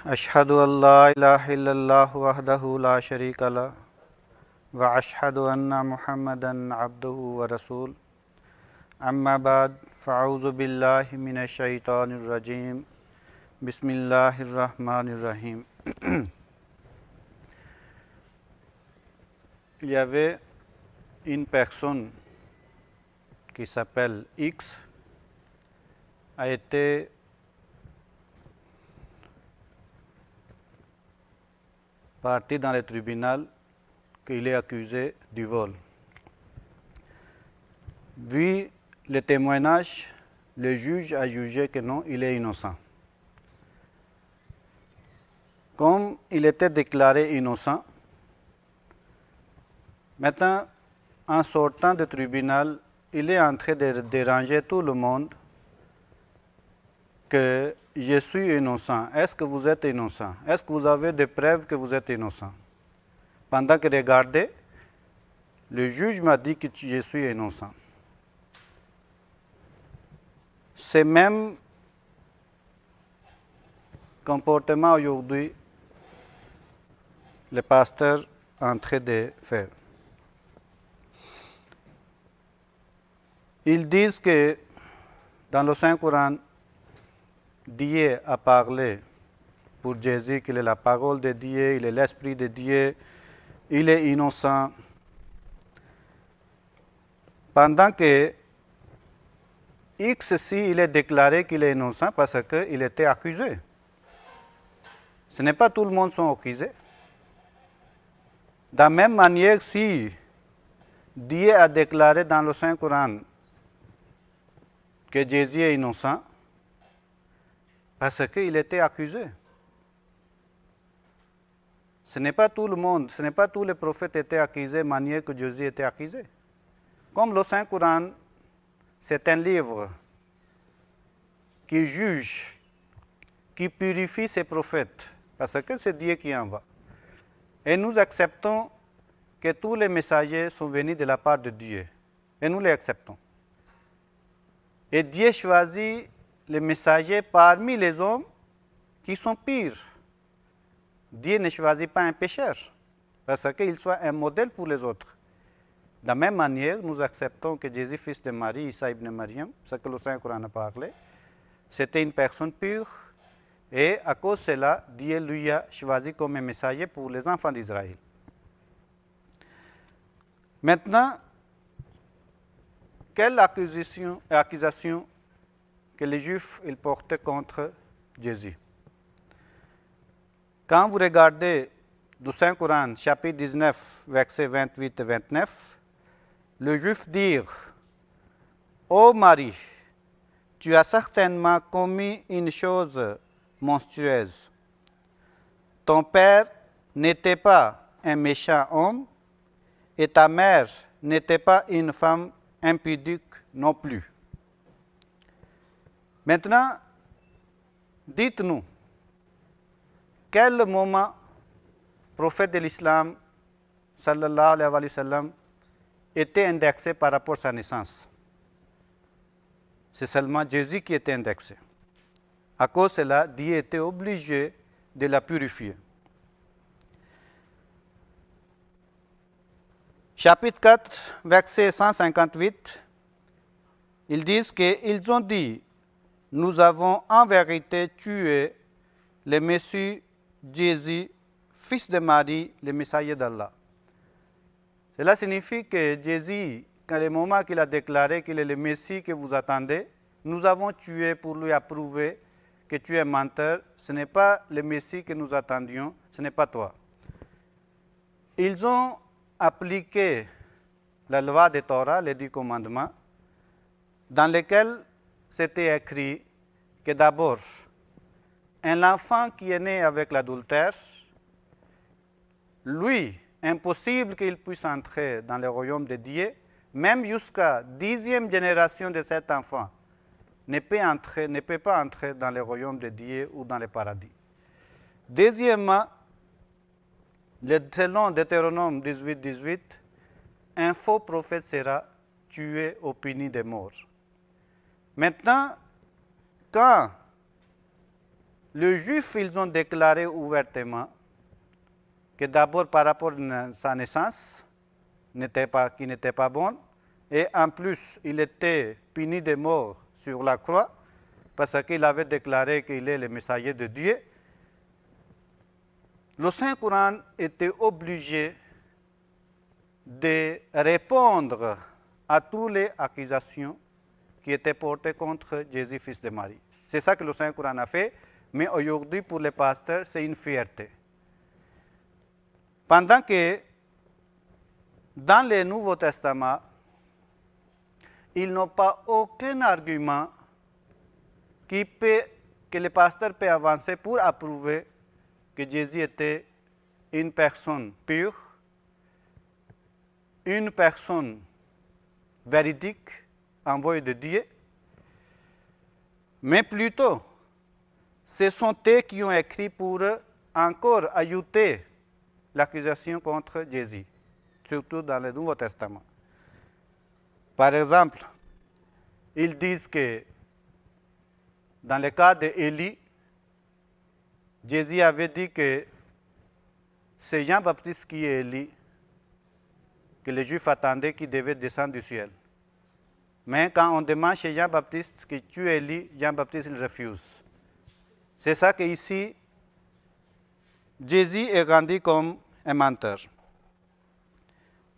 अशहदु अल्ला इलाहा इल्लल्लाहु वहदहु ला शरीका लह व अशहदु अन्ना मुहम्मदन अब्दुहु व रसूल अम्मा बाद फ़अऊज़ु बिल्लाहि मिनश शैतानिर रजीम बिस्मिल्लाहिर रहमानिर रहीम. Il y avait une personne qui s'appelle X, a été parti dans le tribunal qu'il est accusé du vol. Vu le témoignage, le juge a jugé que non, il est innocent. Comme il était déclaré innocent, maintenant, en sortant du tribunal, il est en train de déranger tout le monde que je suis innocent. Est-ce que vous êtes innocent? Est-ce que vous avez des preuves que vous êtes innocent? Pendant que regardez, le juge m'a dit que je suis innocent. Ce même comportement aujourd'hui, le pasteur est en train de faire. Ils disent que dans le Saint-Coran, Dieu a parlé pour Jésus qu'il est la parole de Dieu, il est l'Esprit de Dieu, il est innocent. Pendant que X, il est déclaré qu'il est innocent parce qu'il était accusé. Ce n'est pas tout le monde qui sont accusés. De la même manière, si Dieu a déclaré dans le Saint-Coran que Jésus est innocent, parce qu'il était accusé. Ce n'est pas tout le monde, ce n'est pas tous les prophètes étaient accusés de manière que Jésus était accusé. Comme le Saint-Coran, c'est un livre qui juge, qui purifie ses prophètes, parce que c'est Dieu qui envoie. Et nous acceptons que tous les messagers sont venus de la part de Dieu, et nous les acceptons. Et Dieu choisit les messagers parmi les hommes qui sont pires. Dieu ne choisit pas un pécheur, parce qu'il soit un modèle pour les autres. De la même manière, nous acceptons que Jésus, fils de Marie, Issa ibn Mariam, ce que le Saint-Coran a parlé, c'était une personne pure, et à cause de cela, Dieu lui a choisi comme un messager pour les enfants d'Israël. Maintenant, quelle accusation que les Juifs ils portaient contre Jésus? Quand vous regardez du Saint-Coran, chapitre 19, versets 28 et 29, le Juif dit « Ô Marie, tu as certainement commis une chose monstrueuse. Ton père n'était pas un méchant homme et ta mère n'était pas une femme impudique non plus. » Maintenant, dites-nous, quel moment le prophète de l'islam, sallallahu alayhi wa sallam, était indexé par rapport à sa naissance? C'est seulement Jésus qui était indexé. À cause de cela, Dieu était obligé de la purifier. Chapitre 4, verset 158, ils disent qu'ils ont dit « Nous avons en vérité tué le Messie Jésus, fils de Marie, le Messager d'Allah. » Cela signifie que Jésus, quand le moment qu'il a déclaré qu'il est le Messie que vous attendez, nous avons tué pour lui approuver que tu es menteur. Ce n'est pas le Messie que nous attendions, ce n'est pas toi. Ils ont appliqué la loi de Torah, les 10 commandements, dans lesquels c'était écrit que d'abord, un enfant qui est né avec l'adultère, lui, impossible qu'il puisse entrer dans le royaume de Dieu, même jusqu'à 10e génération de cet enfant, ne peut pas entrer dans le royaume de Dieu ou dans le paradis. Deuxièmement, selon Deutéronome 18, un faux prophète sera tué ou puni de mort. Maintenant, quand les Juifs, ils ont déclaré ouvertement que d'abord par rapport à sa naissance, qui n'était pas bonne, et en plus, il était puni de mort sur la croix parce qu'il avait déclaré qu'il est le messager de Dieu. Le Saint-Coran était obligé de répondre à toutes les accusations qui étaient portées contre Jésus, fils de Marie. C'est ça que le Saint-Coran a fait, mais aujourd'hui, pour les pasteurs, c'est une fierté. Pendant que dans le Nouveau Testament, ils n'ont pas aucun argument que le pasteur peut avancer pour approuver que Jésus était une personne pure, une personne véridique, envoyée de Dieu, mais plutôt, ce sont eux qui ont écrit pour encore ajouter l'accusation contre Jésus, surtout dans le Nouveau Testament. Par exemple, ils disent que dans le cas d'Élie, Jésus avait dit que c'est Jean-Baptiste qui est Élie, que les Juifs attendaient qu'il devait descendre du ciel. Mais quand on demande chez Jean-Baptiste que tu es Élie, Jean-Baptiste il refuse. C'est ça qu'ici, Jésus est rendu comme un menteur.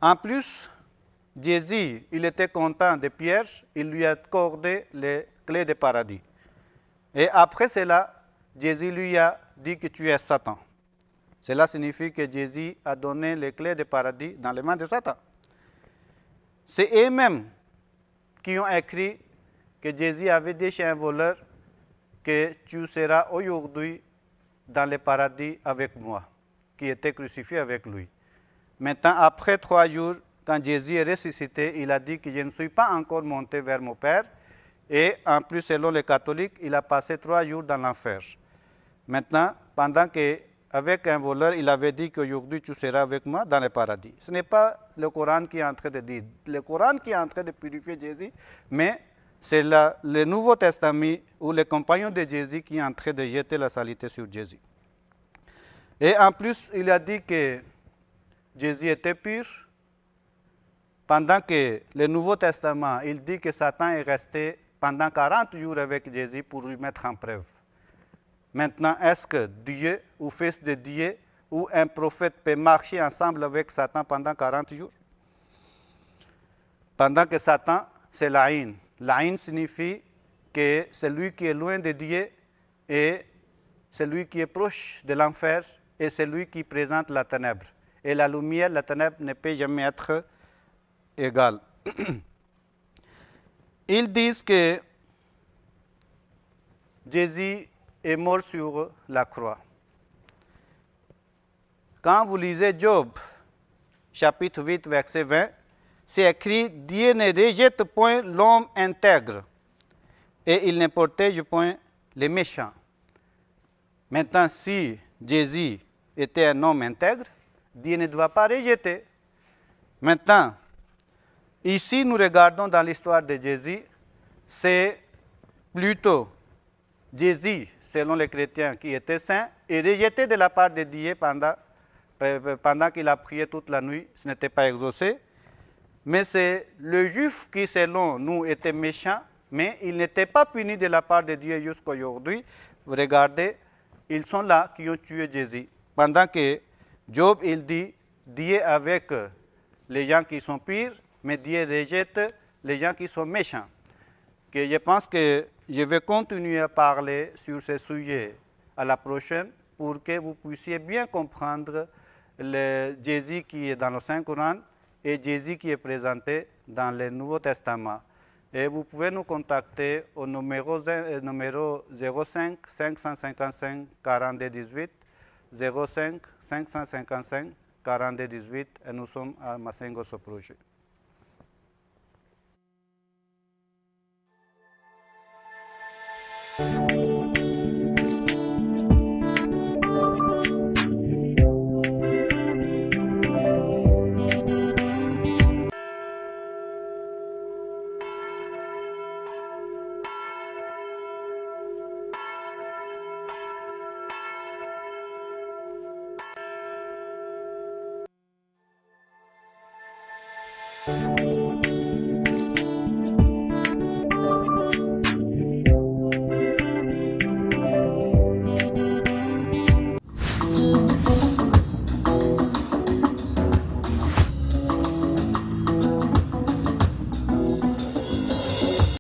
En plus, Jésus, il était content de Pierre, il lui a accordé les clés du paradis. Et après cela, Jésus lui a dit que tu es Satan. Cela signifie que Jésus a donné les clés du paradis dans les mains de Satan. C'est eux-mêmes qui ont écrit que Jésus avait dit chez un voleur que tu seras aujourd'hui dans le paradis avec moi, qui était crucifié avec lui. Maintenant, après 3 jours, quand Jésus est ressuscité, il a dit que je ne suis pas encore monté vers mon Père. Et en plus, selon les catholiques, il a passé 3 jours dans l'enfer. Maintenant, pendant qu'avec un voleur, il avait dit qu'aujourd'hui tu seras avec moi dans le paradis. Ce n'est pas le Coran qui est en train de dire. Le Coran qui est en train de purifier Jésus, mais c'est le Nouveau Testament ou les compagnons de Jésus qui est en train de jeter la saleté sur Jésus. Et en plus, il a dit que Jésus était pur, pendant que le Nouveau Testament, il dit que Satan est resté pendant 40 jours avec Jésus pour lui mettre en preuve. Maintenant, est-ce que Dieu ou fils de Dieu ou un prophète peut marcher ensemble avec Satan pendant 40 jours? Pendant que Satan, c'est la haine. La haine signifie que celui qui est loin de Dieu est celui qui est proche de l'enfer et celui qui présente la ténèbre. Et la lumière, la ténèbre ne peut jamais être égale. Ils disent que Jésus est mort sur la croix. Quand vous lisez Job, chapitre 8, verset 20, c'est écrit « Dieu ne rejette point l'homme intègre, et il ne protège point les méchants. » Maintenant, si Jésus était un homme intègre, Dieu ne doit pas rejeter. Maintenant, ici, nous regardons dans l'histoire de Jésus, c'est plutôt Jésus, selon les chrétiens, qui était saint, et rejeté de la part de Dieu pendant qu'il a prié toute la nuit, ce n'était pas exaucé. Mais c'est le juif qui, selon nous, était méchant, mais il n'était pas puni de la part de Dieu jusqu'à aujourd'hui. Regardez, ils sont là qui ont tué Jésus. Pendant que Job, il dit, Dieu avec les gens qui sont pires, mais Dieu rejette les gens qui sont méchants. Que je pense que je vais continuer à parler sur ce sujet à la prochaine pour que vous puissiez bien comprendre le Jésus qui est dans le Saint-Coran et Jésus qui est présenté dans le Nouveau Testament. Et vous pouvez nous contacter au numéro 05 555 42 18, 05 555 42 18, et nous sommes à Masengo ce projet.